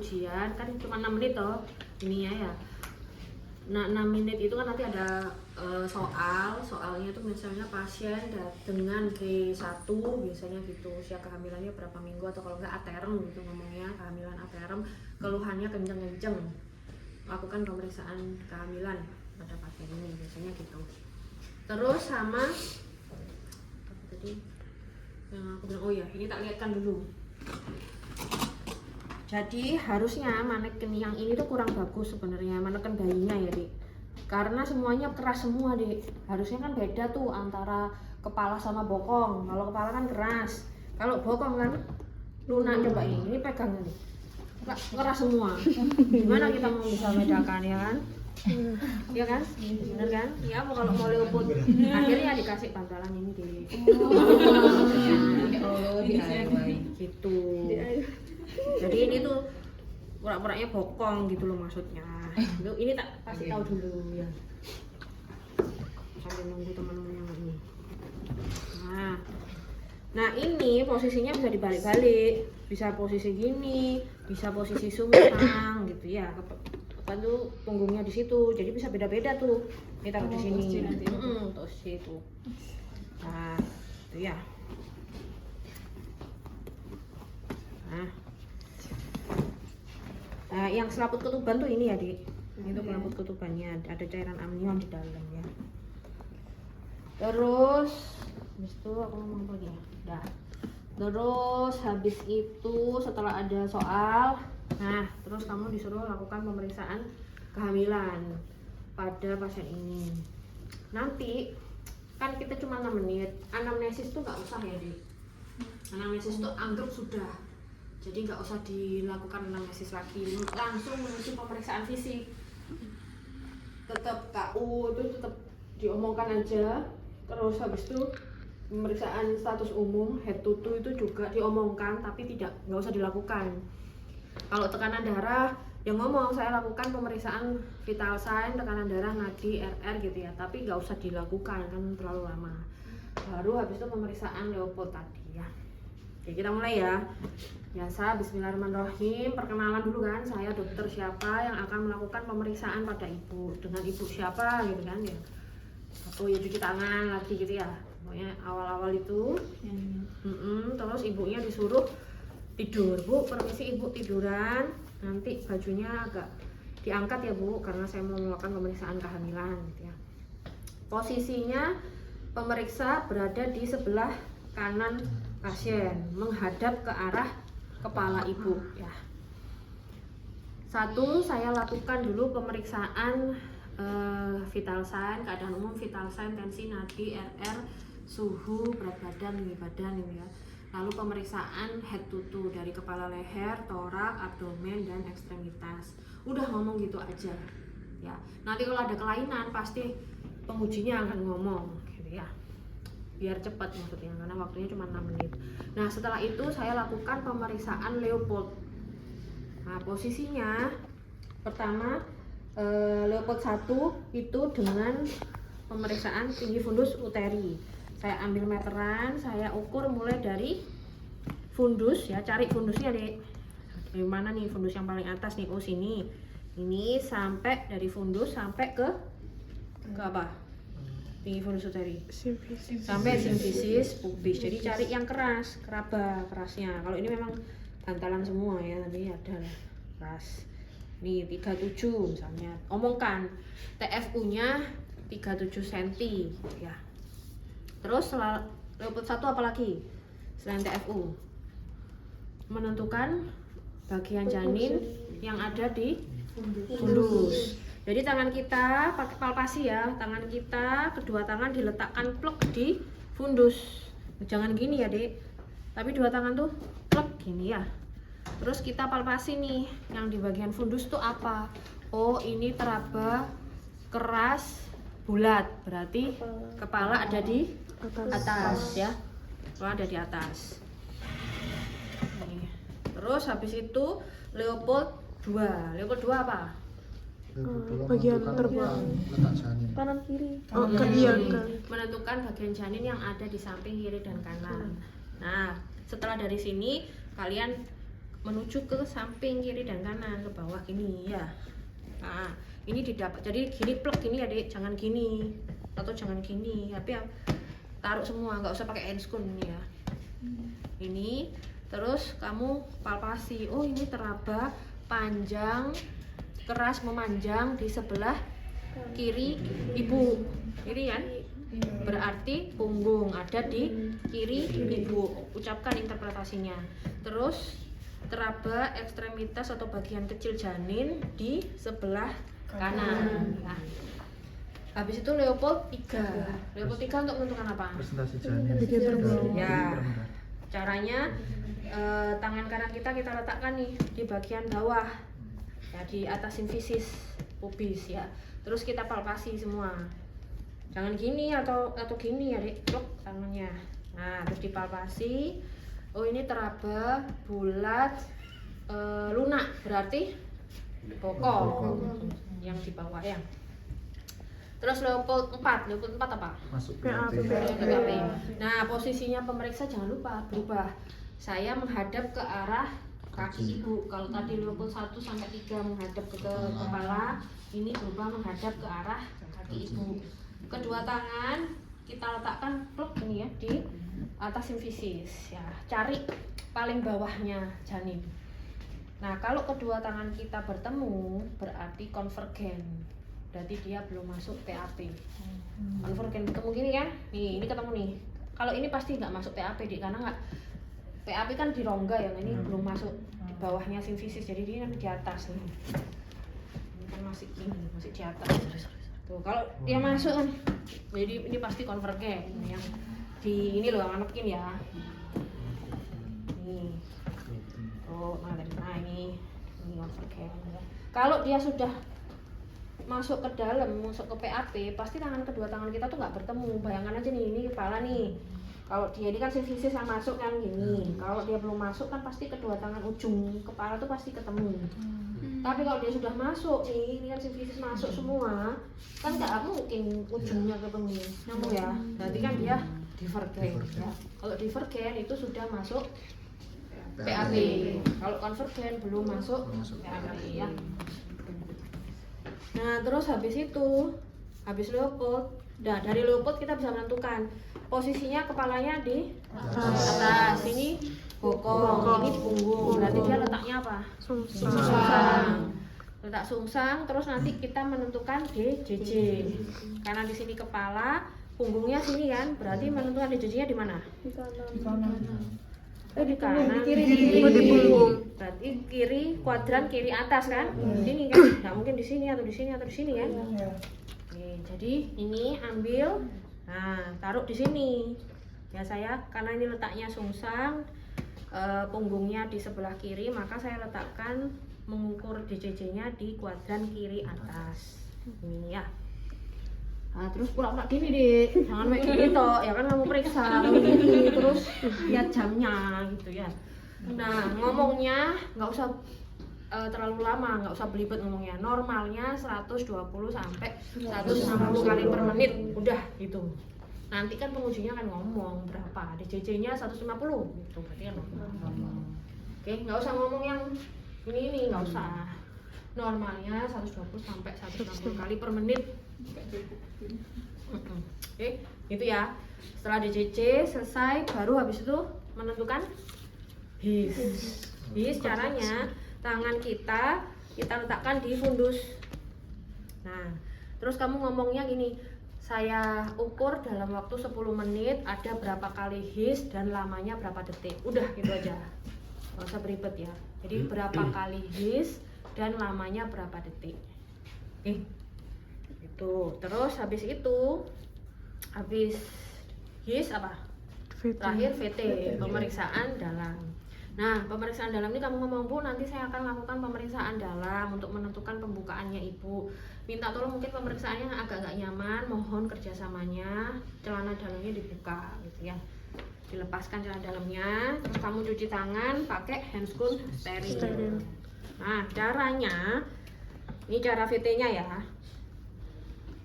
ujian kan cuma 6 menit toh ini ya. Nah 6 menit itu kan nanti ada soalnya itu misalnya pasien dengan G1 biasanya gitu, usia kehamilannya berapa minggu atau kalau enggak aterem gitu ngomongnya, kehamilan aterem, keluhannya kenceng-kenceng, lakukan pemeriksaan kehamilan pada pasien ini biasanya gitu. Terus sama apa tadi yang aku bilang, oh ya ini tak lihatkan dulu. Jadi harusnya maneken yang ini tuh kurang bagus sebenarnya, maneken bayinya ya Dik, karena semuanya keras semua Dik. Harusnya kan beda tuh antara kepala sama bokong. Kalau kepala kan keras, kalau bokong kan lunak. Coba ini pegang nih, keras semua. Gimana kita mau bisa bedakan ya kan? Ya kan, bener kan? Ya mau kalau mau luput akhirnya dikasih bantalan ini Dik. Gitu. Jadi ini tuh pura-puranya bokong gitu loh maksudnya. Ini tak kasih tahu dulu ya. Sambil nunggu teman-teman yang ini. Nah ini posisinya bisa dibalik-balik, bisa posisi gini, bisa posisi sungsang gitu ya. Apa tuh punggungnya di situ, jadi bisa beda-beda tuh. Kita taruh di sini. Terus situ. Nah itu ya. Nah, yang selaput ketuban tuh ini ya Dik, itu selaput ketubannya, ada cairan amnion di dalam ya. Terus habis itu aku ngomong apa lagi ya? Udah. Terus habis itu setelah ada soal, nah terus kamu disuruh lakukan pemeriksaan kehamilan pada pasien ini. Nanti kan kita cuma 6 menit, anamnesis tuh nggak usah ya Dik. Anamnesis tuh anggap sudah, jadi nggak usah dilakukan anamnesis lagi, langsung menuju pemeriksaan fisik. Tetap KU itu tetap diomongkan aja. Terus habis itu pemeriksaan status umum head to toe itu juga diomongkan, tapi nggak usah dilakukan. Kalau tekanan darah yang ngomong saya lakukan pemeriksaan vital sign, tekanan darah, nadi, RR gitu ya, tapi nggak usah dilakukan kan terlalu lama. Baru habis itu pemeriksaan Leopold tadi ya. Oke, kita mulai ya. Biasa, bismillahirrahmanirrahim. Perkenalan dulu kan, saya dokter siapa yang akan melakukan pemeriksaan pada ibu, dengan ibu siapa gitu kan ya. Atau ya cuci tangan lagi gitu ya. Pokoknya awal-awal itu. Terus ibunya disuruh tidur. Bu, permisi ibu tiduran. Nanti bajunya agak diangkat ya Bu, karena saya mau melakukan pemeriksaan kehamilan gitu ya. Posisinya pemeriksa berada di sebelah kanan pasien, menghadap ke arah kepala ibu ya. Satu, saya lakukan dulu pemeriksaan vital sign, keadaan umum, vital sign, tensi, nadi, RR, suhu, berat badan, tinggi badan ini ya. Lalu pemeriksaan head to toe dari kepala, leher, torak, abdomen dan ekstremitas. Udah ngomong gitu aja ya. Nanti kalau ada kelainan pasti pengujinya akan ngomong gitu ya, biar cepat maksudnya, karena waktunya cuma 6 menit. Nah setelah itu saya lakukan pemeriksaan Leopold. Nah posisinya pertama Leopold 1 itu dengan pemeriksaan tinggi fundus uteri. Saya ambil meteran, saya ukur mulai dari fundus ya, cari fundusnya Dek. Dari mana nih fundus yang paling atas nih? Oh sini. Ini sampai dari fundus sampai ke apa? Tinggi fundus uteri sampai simfisis pubis. Jadi cari yang keras, kerasnya. Kalau ini memang bantalan semua ya, tapi ada lah keras. Nih 37 misalnya. Omongkan TFU-nya 37 cm ya. Terus setelah Leopold 1 apalagi selain TFU? Menentukan bagian janin yang ada di fundus. Jadi tangan kita pakai palpasi ya, tangan kita kedua tangan diletakkan plek di fundus. Jangan gini ya Dek, tapi dua tangan tuh plek gini ya. Terus kita palpasi nih, yang di bagian fundus tuh apa? Oh ini teraba, keras, bulat, berarti kepala ada di atas ya, kepala ada di atas. Nih. Terus habis itu Leopold 2, Leopold 2 apa? Bagian terbang letak janin kanan kiri. Oh, Iya, menentukan bagian janin yang ada di samping kiri dan kanan. Nah, setelah dari sini kalian menuju ke samping kiri dan kanan, ke bawah gini ya. Nah, ini didapat. Jadi gini plek gini ya, Dek. Jangan gini atau jangan gini. Tapi ya, taruh semua, nggak usah pakai handscoon ini ya. Ini terus kamu palpasi. Oh, ini teraba panjang, keras, memanjang di sebelah kiri ibu. Ini kan? Berarti punggung ada di kiri ibu. Ucapkan interpretasinya. Terus teraba ekstremitas atau bagian kecil janin di sebelah kanan. Nah, habis itu Leopold 3. Leopold 3 untuk menentukan apa? Presentasi janin. Ya, Perbentar. caranya tangan kanan kita letakkan nih di bagian bawah, ya, di atas simfisis pubis ya. Terus kita palpasi semua. Jangan gini atau gini ya, Dek. Plok tangannya. Nah, terus dipalpasi. Oh, ini teraba bulat lunak, berarti bokong yang di bawah ya. Terus Leopold 4 apa? Masuk PAP. PAP. Nah, posisinya pemeriksa jangan lupa berubah. Saya menghadap ke arah kaki ibu. Kalau tadi Leopold 1 sampai 3 menghadap ke kepala, ini berubah menghadap ke arah kaki ibu. Kedua tangan kita letakkan pluk ini ya di atas simfisis ya. Cari paling bawahnya janin. Nah, kalau kedua tangan kita bertemu berarti konvergen. Berarti dia belum masuk PAP. Konvergen ketemu gini kan? Nih, ini ketemu nih. Kalau ini pasti nggak masuk PAP, karena nggak, PAP kan di rongga ya, ini belum masuk di bawahnya simfisis, jadi dia kan di atas nih. Ini kan masih gini, masih di atas. Tuh, kalau dia masuk kan, jadi ini pasti konvergen. Yang di ini loh, anekin ya. Nih. Oh, nah ini konvergen. Kalau dia sudah masuk ke dalam, masuk ke PAP, pasti kedua tangan kita tuh nggak bertemu. Bayangkan aja nih, ini kepala nih. Kalau dia ini kan simfisis yang masuk kan gini. Kalau dia belum masuk kan pasti kedua tangan ujung kepala tuh pasti ketemu. Tapi kalau dia sudah masuk nih, ini kan simfisis masuk semua, kan nggak mungkin ujungnya ketemu. Nyambung ya. Berarti kan dia divergen. Ya. Kalau divergen itu sudah masuk PAP. Kalau konvergen belum masuk PAP ya. Nah, terus habis Leopold. Nah, dari Leopold kita bisa menentukan posisinya kepalanya di atas. Ini bokong, ini punggung. Berarti dia letaknya apa? Sungsang. Letak sungsang, terus nanti kita menentukan DJJ. Karena di sini kepala, punggungnya sini kan, berarti menentukan DJJ-nya di mana? Di kanan. Di kanan, di kiri. di punggung. Berarti kiri, kuadran kiri atas kan? Sini kan? Nggak mungkin di sini atau di sini atau di sini kan? Oke, jadi ini ambil, nah taruh di sini. Ya saya, karena ini letaknya sungsang, punggungnya di sebelah kiri, maka saya letakkan mengukur DJJ-nya di kuadran kiri atas. Ini ya. Nah, terus pura-pura gini deh, jangan kayak gini toh, ya kan kamu periksa kamu gini, terus lihat jamnya gitu ya. Nah, ngomongnya nggak usah terlalu lama, nggak usah belibet ngomongnya. Normalnya 120 sampai 160 kali per menit, udah gitu. Nanti kan pengujinya kan ngomong berapa, DJJ-nya 150 gitu, berarti kan normal. Oke, nggak usah ngomong yang ini nggak usah. Normalnya 120 sampai 160 kali per menit. Oke, gitu ya. Setelah DJJ selesai, baru habis itu menentukan HIS. HIS caranya tangan kita letakkan di fundus. Nah, terus kamu ngomongnya gini, saya ukur dalam waktu 10 menit ada berapa kali HIS dan lamanya berapa detik. Udah gitu aja, nggak usah beribet ya. Jadi berapa kali HIS dan lamanya berapa detik. Oke, itu. Terus habis HIS apa? Terakhir VT, pemeriksaan dalam. Nah, pemeriksaan dalam ini kamu ngomong, Bu, nanti saya akan lakukan pemeriksaan dalam untuk menentukan pembukaannya Ibu. Minta tolong mungkin pemeriksaannya agak nggak nyaman, mohon kerjasamanya, celana dalamnya dibuka gitu ya. Dilepaskan celana dalamnya, terus kamu cuci tangan pakai handscoon steril. Nah, caranya, ini cara VT-nya ya.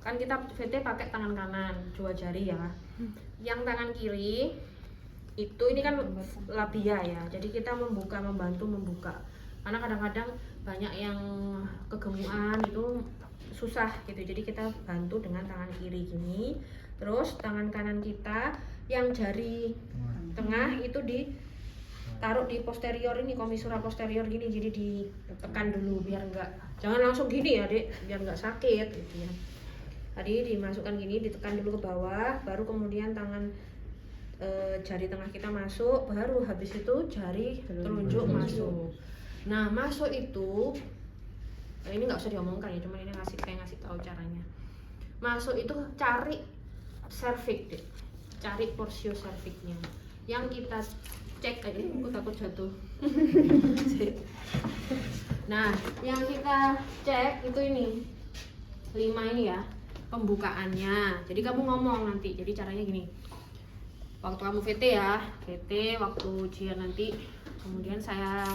Kan kita VT pakai tangan kanan, 2 jari ya. Yang tangan kiri itu ini kan labia ya, jadi kita membantu membuka, karena kadang-kadang banyak yang kegemukan itu susah gitu, jadi kita bantu dengan tangan kiri gini, terus tangan kanan kita yang jari tengah itu ditaruh di posterior ini, komisura posterior gini, jadi ditekan dulu biar enggak, jangan langsung gini ya dek, biar enggak sakit gitu ya. Tadi dimasukkan gini, ditekan dulu ke bawah, baru kemudian tangan jari tengah kita masuk, baru habis itu jari telunjuk masuk. Nah masuk itu ini nggak usah diomongkan ya, cuma ini saya ngasih tahu caranya. Masuk itu cari cervix deh, cari porsio cervixnya. Yang kita cek aja, aku takut jatuh. Nah yang kita cek itu ini 5 ini ya, pembukaannya. Jadi kamu ngomong nanti, jadi caranya gini, waktu kamu VT ya, VT waktu ujian nanti, kemudian saya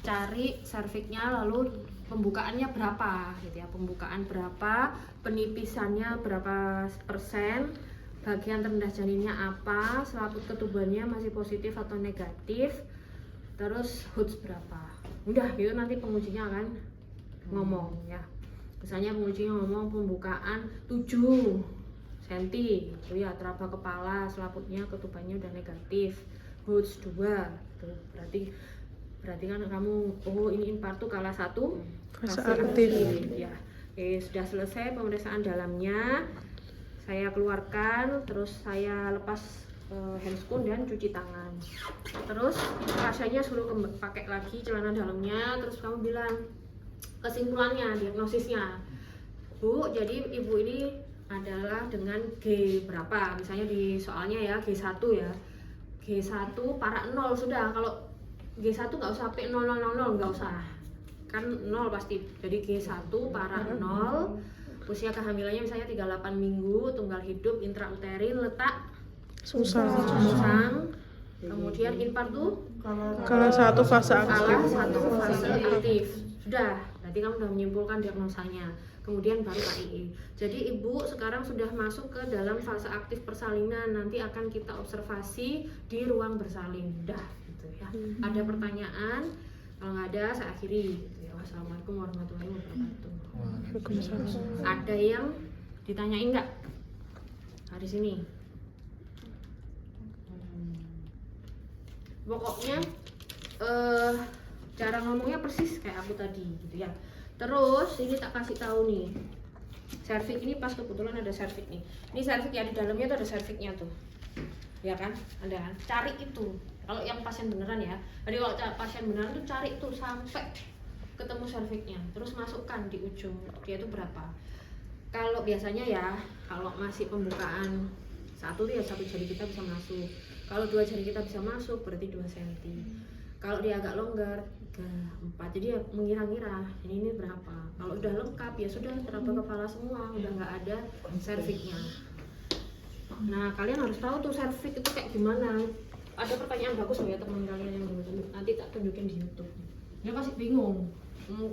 cari cervixnya, lalu pembukaannya berapa gitu ya, pembukaan berapa, penipisannya berapa persen, bagian terendah janinnya apa, selaput ketubannya masih positif atau negatif, terus HUTS berapa. Udah gitu nanti pengujinya akan ngomong ya. Misalnya pengujinya ngomong pembukaan 7 cm itu ya, teraba kepala, selaputnya ketubannya udah negatif, HUTS 2 gitu. Berarti kan kamu, oh ini infartu kalah 1 fase aktif ya. Oke, sudah selesai pemeriksaan dalamnya, saya keluarkan, terus saya lepas handscoon dan cuci tangan. Terus pasiennya suruh pakai lagi celana dalamnya, terus kamu bilang kesimpulannya, diagnosisnya, Bu, jadi ibu ini adalah dengan G berapa, misalnya di soalnya ya G1 ya, G1 para 0 sudah, kalau G1 nggak usah sampai 000 nggak usah, kan 0 pasti, jadi G1 para 0, usia kehamilannya misalnya 38 minggu, tunggal hidup, intrauterin, letak susah, kemudian infartu kalau 1 fase aktif, fase aktif, sudah, berarti kamu sudah menyimpulkan diagnosanya. Kemudian baru KIE. Jadi ibu sekarang sudah masuk ke dalam fase aktif persalinan, nanti akan kita observasi di ruang bersalin. Udah gitu ya. Ada pertanyaan? Kalau nggak ada saya akhiri gitu ya. Wassalamualaikum warahmatullahi wabarakatuh. Ada yang ditanyain nggak? Di sini. Pokoknya cara ngomongnya persis kayak aku tadi gitu ya. Terus ini tak kasih tahu nih, cervix ini pas kebetulan ada cervix nih. Ini cervix ya, di dalamnya tuh ada cervixnya tuh, ya kan? Ada kan? Cari itu. Kalau yang pasien beneran ya, jadi kalau pasien beneran tuh cari tuh sampai ketemu cervixnya, terus masukkan di ujung dia itu berapa. Kalau biasanya ya, kalau masih pembukaan 1 tuh ya 1 jari kita bisa masuk. Kalau 2 jari kita bisa masuk berarti 2 cm. Kalau dia agak longgar 3, 4, jadi ya mengira-ngira ini berapa. Kalau udah lengkap ya sudah teraba kepala semua, udah nggak ada cervixnya. Nah kalian harus tahu tuh cervix itu kayak gimana. Ada pertanyaan bagus loh ya teman kalian yang dulu, nanti tak tunjukin di YouTube. Dia pasti bingung,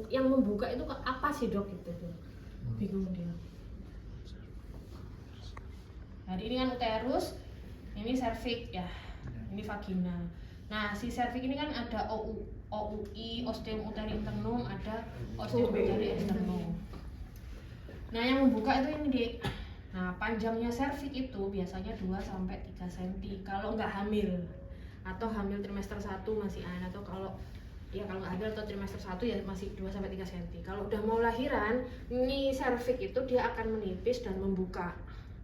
yang membuka itu apa sih dok gitu tuh, bingung dia. Nah ini kan uterus, ini cervix ya, ini vagina. Nah si cervix ini kan ada OUI, ostium uteri internum, ada ostium uteri externum. Nah yang membuka itu ini dek. Nah panjangnya cervix itu biasanya 2-3 cm kalau nggak hamil, atau hamil trimester 1 masih atau kalau ya kalau nggak hamil atau trimester 1 ya masih 2-3 cm. Kalau udah mau lahiran, ini cervix itu dia akan menipis dan membuka.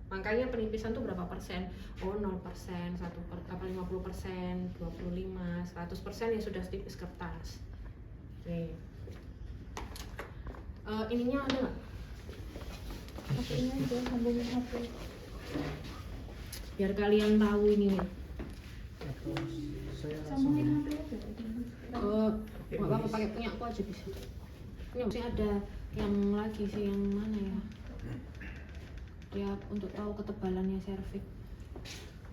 Makanya penipisan tuh berapa persen? Oh 0%, 50%, 25%, 100% ya sudah tipis kertas. Nih. Ininya ada nggak? HP-nya aja, sambungin HP. Biar kalian tahu ini nih. Sambungin HP aja. Nggak apa-apa pakai punya aku aja bisa. Ini maksudnya ada yang lagi sih, yang mana ya? Ya untuk tahu ketebalannya cervix.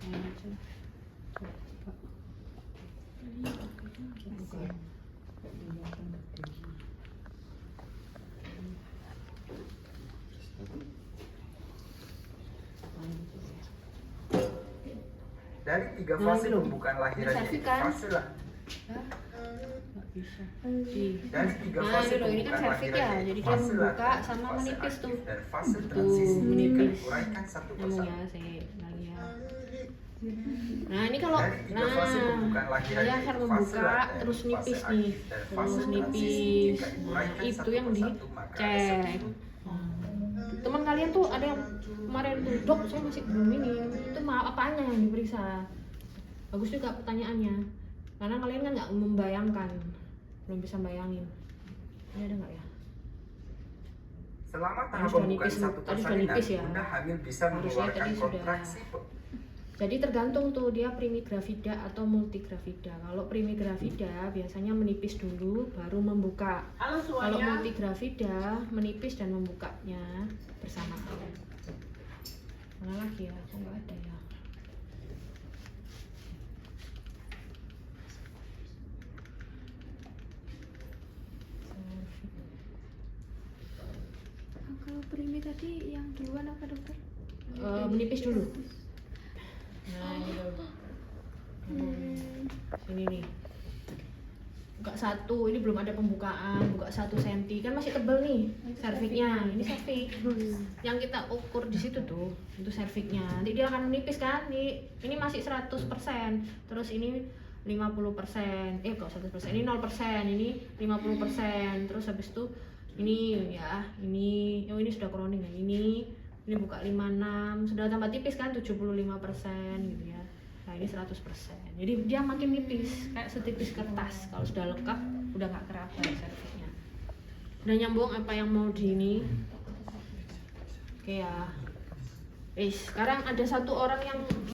Nah, aja. Coba. Dari 3 Nah, fase ini loh. pembukaan lahirannya Selfie itu kan? fase lah. Nggak bisa. Dari 3 Nah, fase ini loh, ini kan pembukaan cervix ya, lahirannya jadi itu dia fase membuka laten, sama fase menipis aktif, tuh. dan fase Tuh, transisi. menipis. Uraikan satu Nyambung persatu. ya, saya lagi ya. Nah, ini kalau Dari 3 fase pembukaan lahirannya dia itu akan fase membuka laten, terus fase nipis aktif, nih, dan terus fase transisi. nipis. Jika Nah, diuraikan itu satu yang persatu, maka dicek. disebut Teman kalian tuh ada yang kemarin tuh, dok saya masih belum ini, itu apanya yang diperiksa? Bagus juga pertanyaannya, karena kalian kan nggak membayangkan, belum bisa bayangin. Ini ada nggak ya? selama Tadi tahap sudah pembukaan nipis, satu tadi sudah persalinan, nipis ya. Bunda hamil bisa Harusnya mengeluarkan tadi sudah. kontraksi. Jadi tergantung tuh dia primigravida atau multigravida. Kalau primigravida biasanya menipis dulu baru membuka. Kalau multigravida menipis dan membukanya bersamaan. Mana lagi ya? Kok nggak ada ya? Kalau primi tadi yang duluan apa dokter? Menipis dulu. Nah, ini loh. Sini nih. Buka satu, ini belum ada pembukaan. Buka 1 cm, kan masih tebel nih cervixnya. Ini cervix. Yang kita ukur di situ tuh, itu cervixnya. Nanti dia akan menipis kan? Ini masih 100%. Terus ini 50%. Kok 100%? Ini 0%, ini 50%. Terus habis itu ini ya, ini sudah crowning ya. Ini buka 56, sudah tambah tipis kan 75% gitu ya. Nah, ini 100%. Jadi dia makin nipis, kayak setipis kertas. Kalau sudah lengkap, udah nggak keraba cervixnya. Udah nyambung apa yang mau di ini? Oke ya. Sekarang ada satu orang yang